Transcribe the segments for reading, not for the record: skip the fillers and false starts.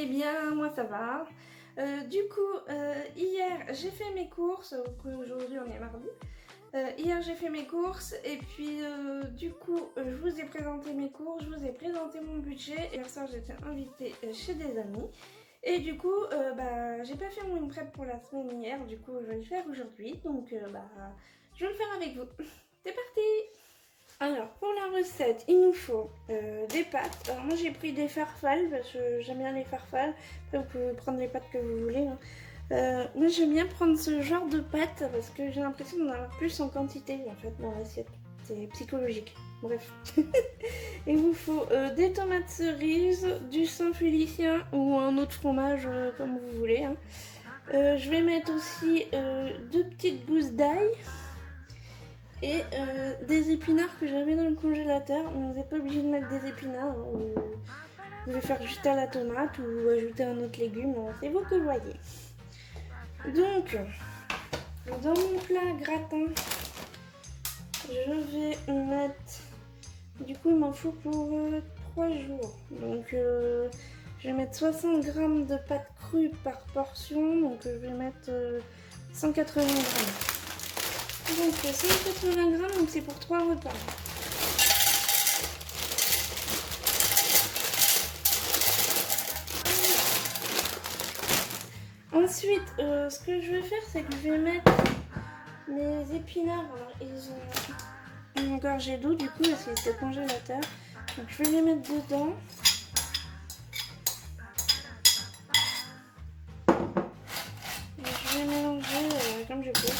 allez bien, moi ça va. Hier j'ai fait mes courses, aujourd'hui on est mardi. Hier j'ai fait mes courses et puis je vous ai présenté mes courses, je vous ai présenté mon budget. Hier soir j'étais invitée chez des amis. Et j'ai pas fait mon prep pour la semaine hier, du coup je vais le faire aujourd'hui. Donc je vais le faire avec vous. C'est parti! Alors pour la recette, il nous faut des pâtes. Alors moi j'ai pris des farfales parce que j'aime bien les farfales. Après vous pouvez prendre les pâtes que vous voulez. Moi j'aime bien prendre ce genre de pâtes parce que j'ai l'impression d'en avoir plus en quantité en fait dans l'assiette. C'est psychologique. Bref. Il vous faut des tomates cerises, du Saint-Félicien ou un autre fromage comme vous voulez. Je vais mettre aussi 2 petites gousses d'ail. Et des épinards que j'avais dans le congélateur. Vous n'êtes pas obligé de mettre des épinards. Vous pouvez faire juste à la tomate ou ajouter un autre légume. C'est vous que voyez. Donc, dans mon plat gratin, je vais mettre... Du coup, il m'en faut pour 3 jours. Donc, je vais mettre 60 g de pâte crue par portion. Donc, je vais mettre 180 g. Donc 180 g, donc c'est pour 3 repas. Ensuite, ce que je vais faire, c'est que je vais mettre mes épinards. Alors, ils ont une gorgée d'eau, du coup, parce qu'ils étaient au congélateur. Donc, je vais les mettre dedans. Et je vais mélanger comme je peux.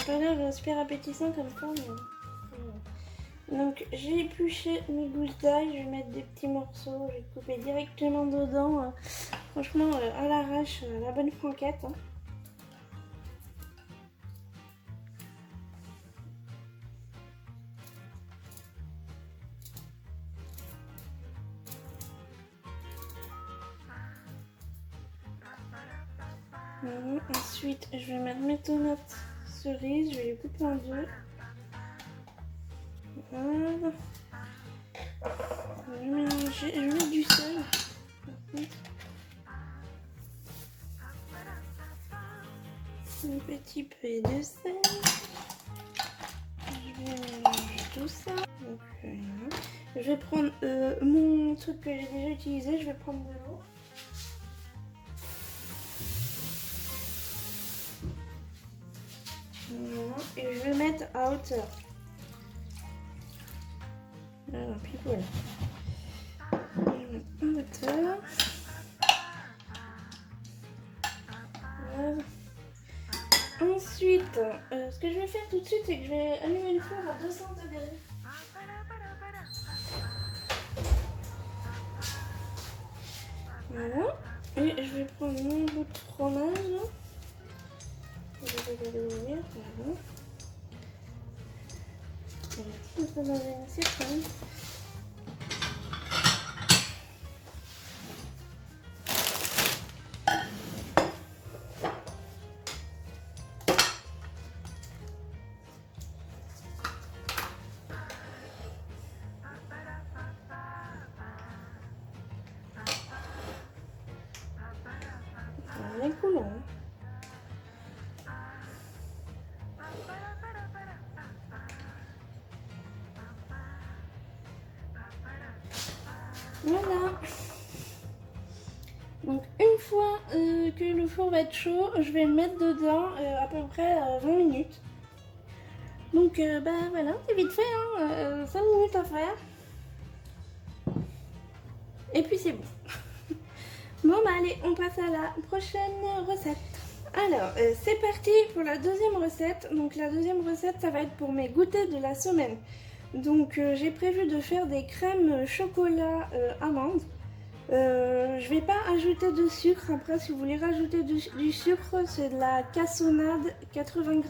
Ça n'a pas l'air super appétissant comme ça, mais... Donc j'ai épluché mes gousses d'ail, je vais mettre des petits morceaux, je vais couper directement dedans, franchement à l'arrache, la bonne franquette. Ensuite je vais mettre mes tomates cerises, je vais les couper en deux. Voilà. Je vais mélanger, je vais mettre du sel. Un petit peu de sel. Je vais mélanger tout ça. Donc, je vais prendre mon truc que j'ai déjà utilisé, je vais prendre de l'eau. Voilà. Et je vais mettre à hauteur. Alors, puis voilà. Je vais mettre en hauteur. Voilà. Ensuite, ce que je vais faire tout de suite, c'est que je vais allumer le four à 200 degrés. Voilà. Et je vais prendre mon bout de fromage. Je vais l'ouvrir. Voilà. Je vais tout ça dans une assiette quand même. Bien coulant. Voilà. Donc une fois que le four va être chaud, je vais le mettre dedans à peu près 20 minutes. Donc voilà, c'est vite fait, 5 minutes à faire. Et puis c'est bon. Bon allez, on passe à la prochaine recette. Alors, c'est parti pour la deuxième recette. Donc la deuxième recette, ça va être pour mes goûters de la semaine. Donc j'ai prévu de faire des crèmes chocolat amandes. Je vais pas ajouter de sucre. Après, si vous voulez rajouter du sucre, c'est de la cassonade 80 g.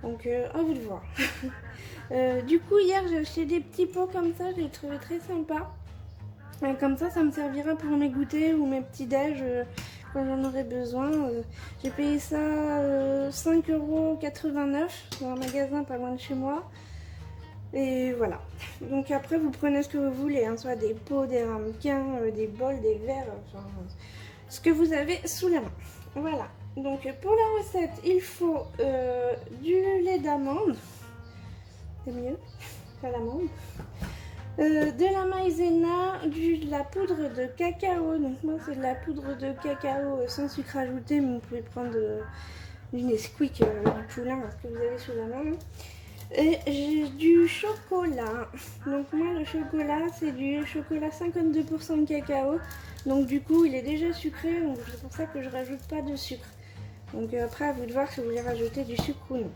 Donc à vous de voir. Du coup, hier j'ai acheté des petits pots comme ça, je les trouvais très sympas. Comme ça me servira pour mes goûters ou mes petits déj quand j'en aurai besoin. J'ai payé ça 5,89 € dans un magasin pas loin de chez moi. Et voilà. Donc après vous prenez ce que vous voulez, hein, soit des pots, des ramequins, des bols, des verres, enfin, ce que vous avez sous la main. Voilà. Donc pour la recette, il faut du lait d'amande, c'est mieux, pas l'amande, de la maïzena, de la poudre de cacao. Donc moi c'est de la poudre de cacao sans sucre ajouté, mais vous pouvez prendre du Nesquik, du poulain, ce que vous avez sous la main. Et j'ai du chocolat. Donc moi le chocolat c'est du chocolat 52% de cacao. Donc du coup il est déjà sucré, donc c'est pour ça que je rajoute pas de sucre. Donc après à vous de voir si vous voulez rajouter du sucre ou non.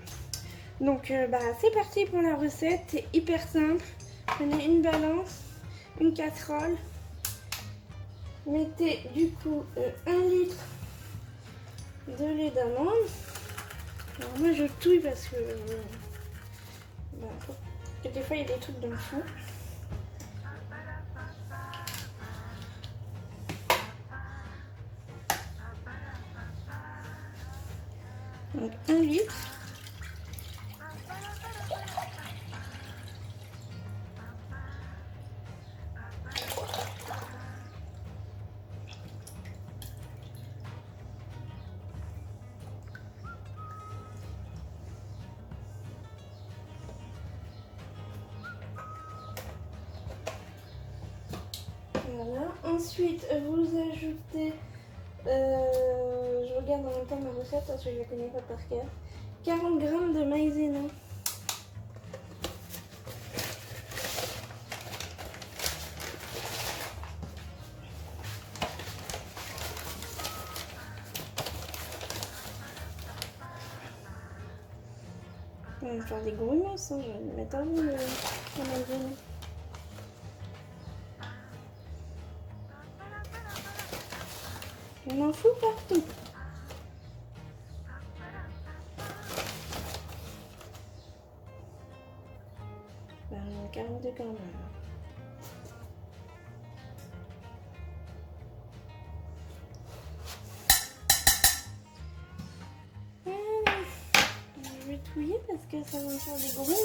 Donc c'est parti pour la recette, c'est hyper simple. Prenez une balance, une casserole. Mettez du coup 1 litre de lait d'amande. Alors moi je touille parce que... des fois il y a des trucs dans le fond. Donc 1 litre. Voilà. Ensuite, vous ajoutez, je regarde en même temps ma recette parce que je ne la connais pas par cœur, 40 g de maïzena. On va faire des gros noces, hein, je vais mettre un peu de maïzena. On en fout partout. 42 quand même. Je vais touiller parce que ça va me faire des gros noms.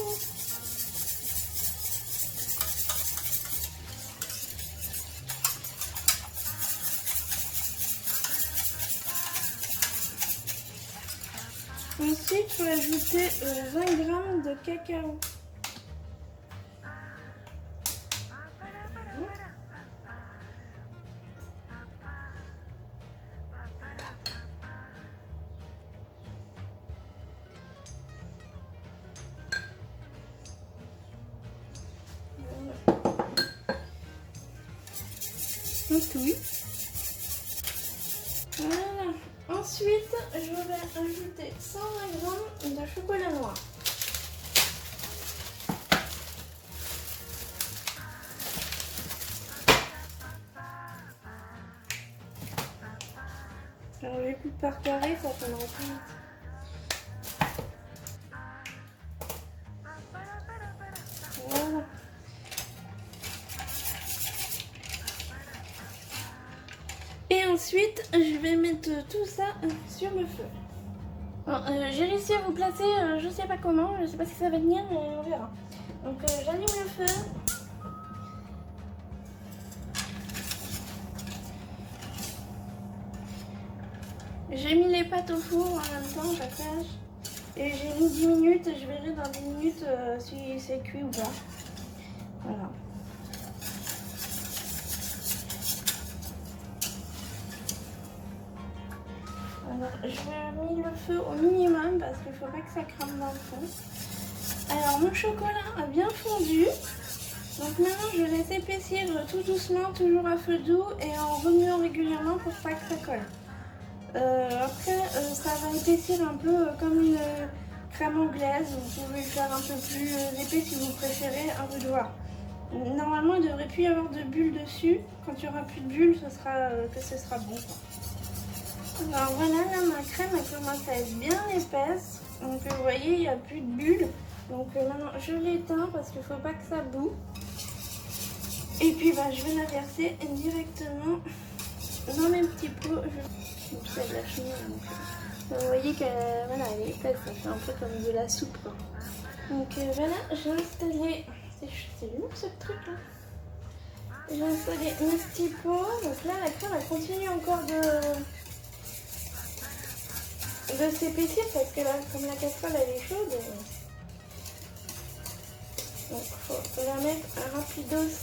Ensuite, il faut ajouter 20 g de cacao. On touille. Voilà. Ensuite, je vais ajouter 120 g de chocolat noir. Alors, je coupe par carré, ça prendra plus vite. Voilà. Et ensuite, je vais mettre tout ça sur le feu. J'ai réussi à vous placer, je sais pas comment, je sais pas si ça va tenir, mais on verra. Donc j'allume le feu. J'ai mis les pâtes au four en même temps, j'attache. Et j'ai mis 10 minutes, je verrai dans 10 minutes si c'est cuit ou pas. Voilà. Alors, je vais mettre le feu au minimum parce qu'il ne faut pas que ça crame dans le fond. Alors, mon chocolat a bien fondu. Donc maintenant, je laisse épaissir tout doucement, toujours à feu doux et en remuant régulièrement pour pas que ça colle. Après, ça va épaissir un peu comme une crème anglaise. Vous pouvez le faire un peu plus épais si vous préférez, à vous de voir. Normalement, il ne devrait plus y avoir de bulles dessus. Quand il n'y aura plus de bulles, ce sera bon. Alors voilà, là ma crème elle commence à être bien épaisse. Donc vous voyez, il n'y a plus de bulles. Donc maintenant je l'éteins parce qu'il ne faut pas que ça boue. Et puis je vais la verser directement dans mes petits pots. Je vais de la chenille. Vous voyez qu'elle voilà, elle est épaisse, ça fait un peu comme de la soupe. Donc voilà, j'ai installé, c'est lourd ce truc là. J'ai installé mes petits pots, donc là la crème elle continue encore de s'épaissir parce que là, comme la casserole elle est chaude, donc faut la mettre rapidos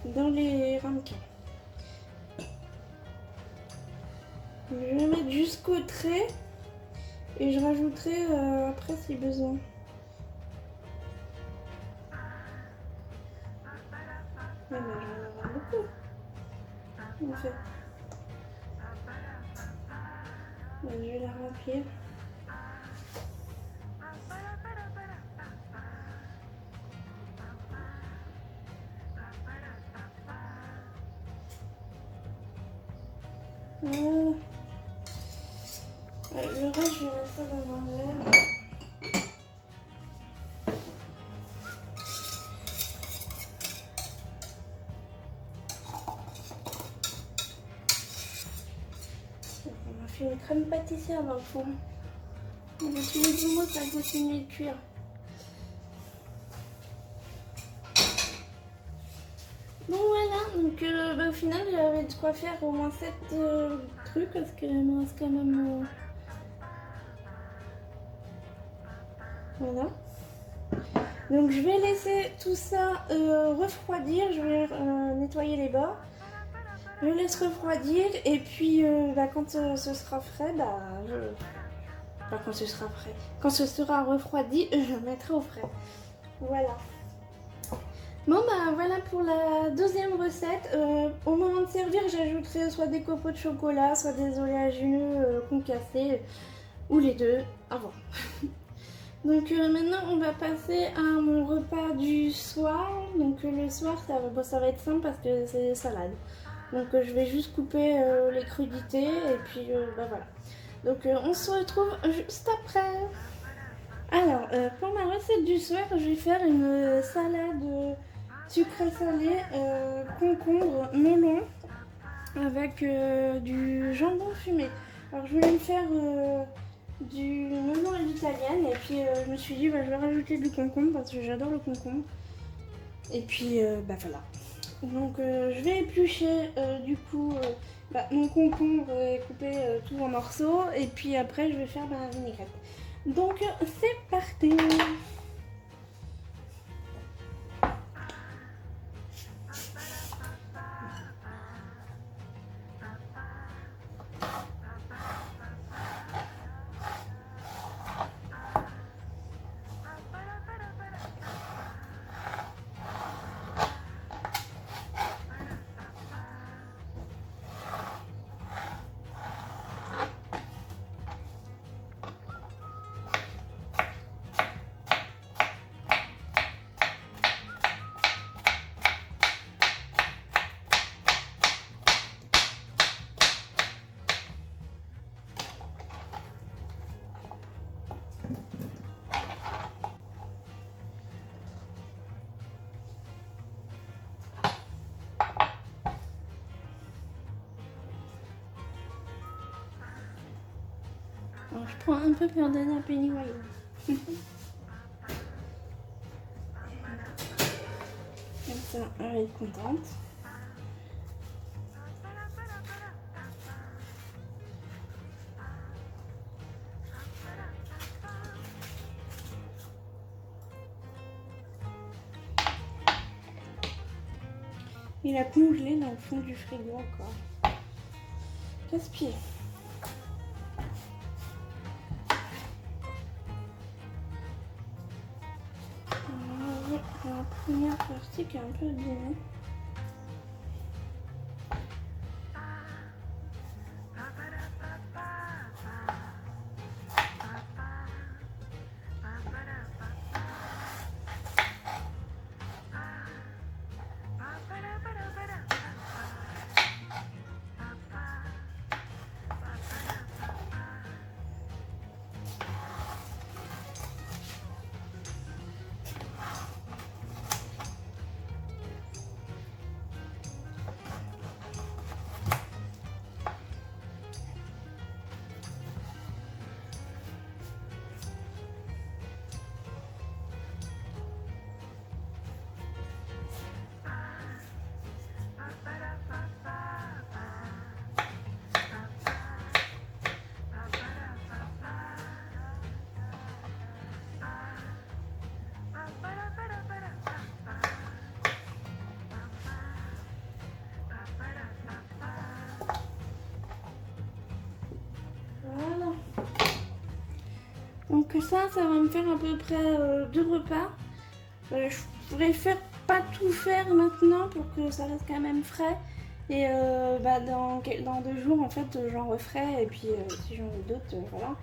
dans les ramequins. Je vais mettre jusqu'au trait et je rajouterai après si besoin. Ouais, mais je vais en avoir beaucoup en fait. Ouais, je vais la remplir. Voilà. Ouais, le reste, je vais mettre ça dans un verre. On a fait une crème pâtissière dans le fond. On a fait du mot, ça continue de cuire. Bon voilà, donc au final j'avais de quoi faire au moins 7 trucs parce qu'il me reste quand même... Voilà. Donc je vais laisser tout ça refroidir, je vais nettoyer les bords. Je laisse refroidir et puis quand ce sera frais, quand ce sera frais, quand ce sera refroidi, je le mettrai au frais. Voilà. Bon voilà pour la deuxième recette. Au moment de servir, j'ajouterai soit des copeaux de chocolat, soit des oléagineux concassés, ou les deux, avant. Donc maintenant on va passer à mon repas du soir. Donc le soir ça va être simple parce que c'est des salades. Donc je vais juste couper les crudités et puis voilà. Donc on se retrouve juste après. Alors pour ma recette du soir, je vais faire une salade sucré salé, concombre, melon avec du jambon fumé. Alors je voulais me faire du melon à l'italienne et puis je me suis dit je vais rajouter du concombre parce que j'adore le concombre. Et puis voilà. Donc je vais éplucher du coup mon concombre et couper tout en morceaux et puis après je vais faire ma vinaigrette. Donc c'est parti. Alors, je prends un peu pour donner à Pennywise. Comme ça, elle est contente. Il a congelé dans le fond du frigo encore. Casse-pied. La première partie qui est un peu abîmée. Donc ça va me faire à peu près 2 repas. Je préfère pas tout faire maintenant pour que ça reste quand même frais. Et dans 2 jours, en fait, j'en referai. Et puis, si j'en veux d'autres, voilà.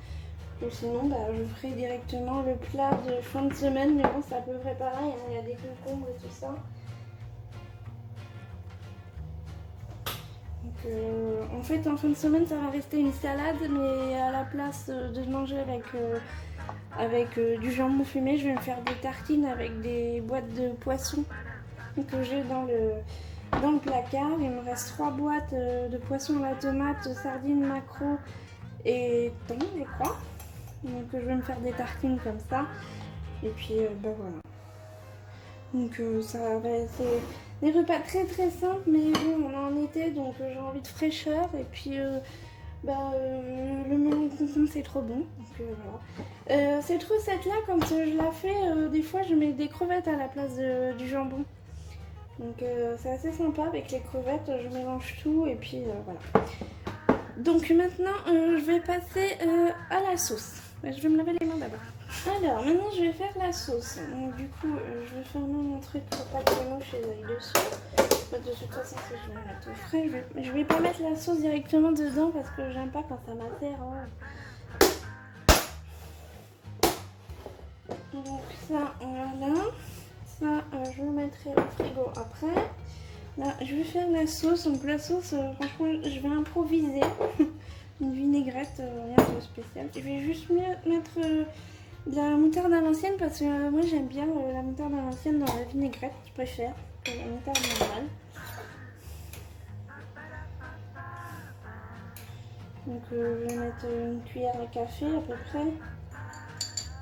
Ou sinon, je ferai directement le plat de fin de semaine. Mais bon, c'est à peu près pareil. Hein, il y a des concombres et tout ça. Donc, en fait, en fin de semaine, ça va rester une salade. Mais à la place de manger avec du jambon fumé, je vais me faire des tartines avec des boîtes de poissons que j'ai dans le placard. Il me reste 3 boîtes de poissons à la tomate, sardines, maquereaux et thon, je crois. Donc je vais me faire des tartines comme ça. Et puis voilà. Donc ça va être des repas très très simples, mais bon, on est en été, donc j'ai envie de fraîcheur. Et puis le melon de concombre, c'est trop bon. Donc voilà. Cette recette là, quand je la fais, des fois je mets des crevettes à la place du jambon. Donc c'est assez sympa avec les crevettes, je mélange tout et puis voilà. Donc maintenant je vais passer à la sauce. Je vais me laver les mains d'abord. Alors maintenant je vais faire la sauce. Donc du coup je vais fermer mon truc pour pas que les mouches aillent dessus. De toute façon si je vais mettre au frais, je vais pas mettre la sauce directement dedans parce que j'aime pas quand ça macère. Hein. Donc ça voilà. Ça, je le mettrai au frigo après. Là, je vais faire la sauce. Donc la sauce, franchement, je vais improviser. Une vinaigrette, rien de spécial. Je vais juste mettre de la moutarde à l'ancienne parce que moi j'aime bien la moutarde à l'ancienne dans la vinaigrette. Je préfère que la moutarde normale. Donc je vais mettre une cuillère à café à peu près.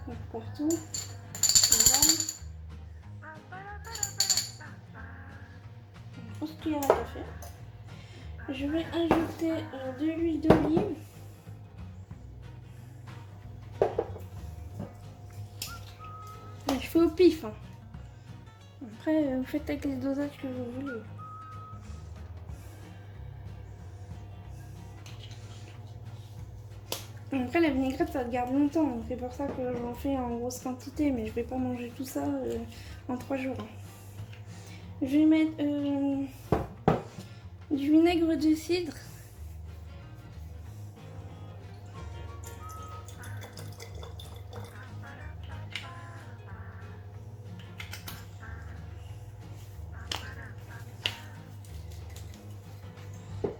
Donc, partout. Voilà. Grosse cuillère à café. Je vais ajouter de l'huile d'olive. Je fais au pif. Hein. Après, vous faites avec les dosages que vous voulez. Après, la vinaigrette, ça te garde longtemps. C'est pour ça que j'en fais en grosse quantité. Mais je vais pas manger tout ça en 3 jours. Je vais mettre du vinaigre de cidre.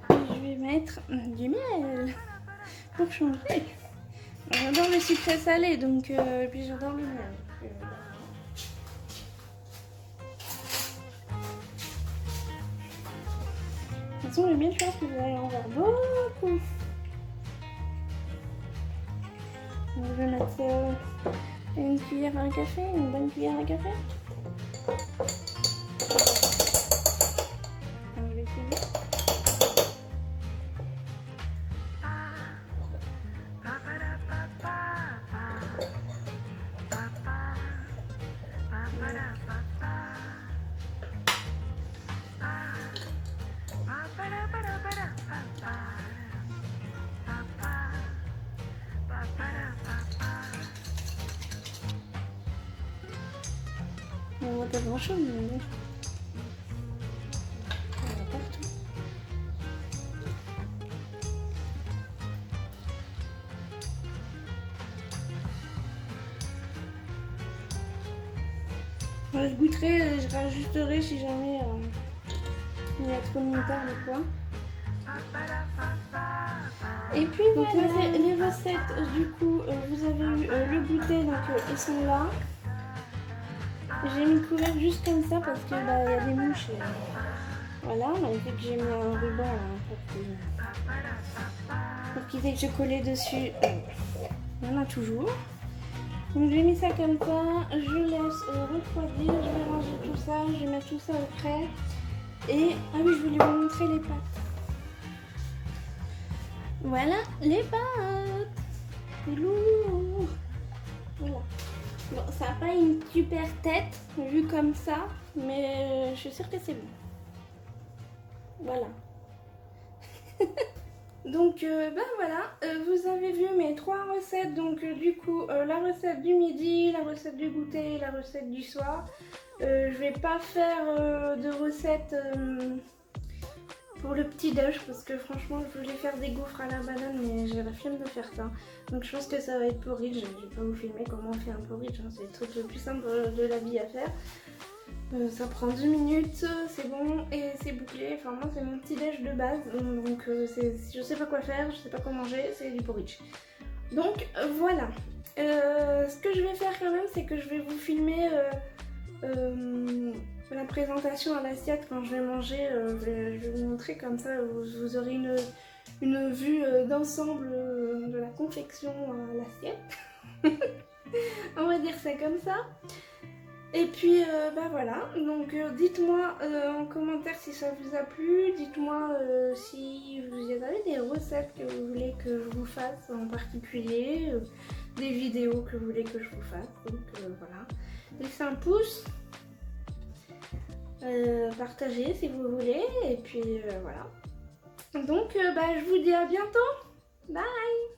Je vais mettre du miel pour changer. J'adore le sucré salé, donc et puis j'adore le miel. De toute façon, le miel, je pense que vous allez en avoir beaucoup. Donc, je vais mettre une cuillère à café, une bonne cuillère à café. Alors, je vais essayer. On voit pas grand chose, mais on voit partout. Je goûterai, je rajusterai si jamais il y a trop de moutarde ou quoi. Et puis donc voilà, là, les recettes, du coup, vous avez eu le goûter, donc ils sont là. J'ai mis le couvercle juste comme ça parce que y a des mouches. Voilà, donc vu que j'ai mis un ruban là, pour qu'ils aient collé dessus, il y en a toujours. Donc j'ai mis ça comme ça, je laisse refroidir, je vais ranger tout ça, je vais mettre tout ça au frais. Et, ah oui, je voulais vous montrer les pâtes. Voilà les pâtes. C'est lourd. Voilà. Bon, ça n'a pas une super tête vu comme ça, mais je suis sûre que c'est bon. Voilà. Donc ben voilà, vous avez vu mes 3 recettes, donc du coup la recette du midi, la recette du goûter, la recette du soir. Je vais pas faire de recette pour le petit déj parce que franchement je voulais faire des gaufres à la banane mais j'ai la flemme de faire ça. Donc je pense que ça va être porridge, je vais pas vous filmer comment on fait un porridge, hein. C'est le truc le plus simple de la vie à faire. Ça prend 2 minutes, c'est bon et c'est bouclé. Enfin moi c'est mon petit déj de base, donc je sais pas quoi faire, je sais pas quoi manger, c'est du porridge. Donc voilà. Ce que je vais faire quand même, c'est que je vais vous filmer la présentation à l'assiette quand je vais manger. Je vais vous montrer comme ça, vous aurez une vue d'ensemble de la confection à l'assiette. On va dire ça comme ça. Et puis bah voilà, donc dites-moi en commentaire si ça vous a plu, dites-moi si vous avez des recettes que vous voulez que je vous fasse en particulier, des vidéos que vous voulez que je vous fasse, donc voilà. Laissez un pouce, partagez si vous voulez, et puis voilà. Donc bah, je vous dis à bientôt, bye!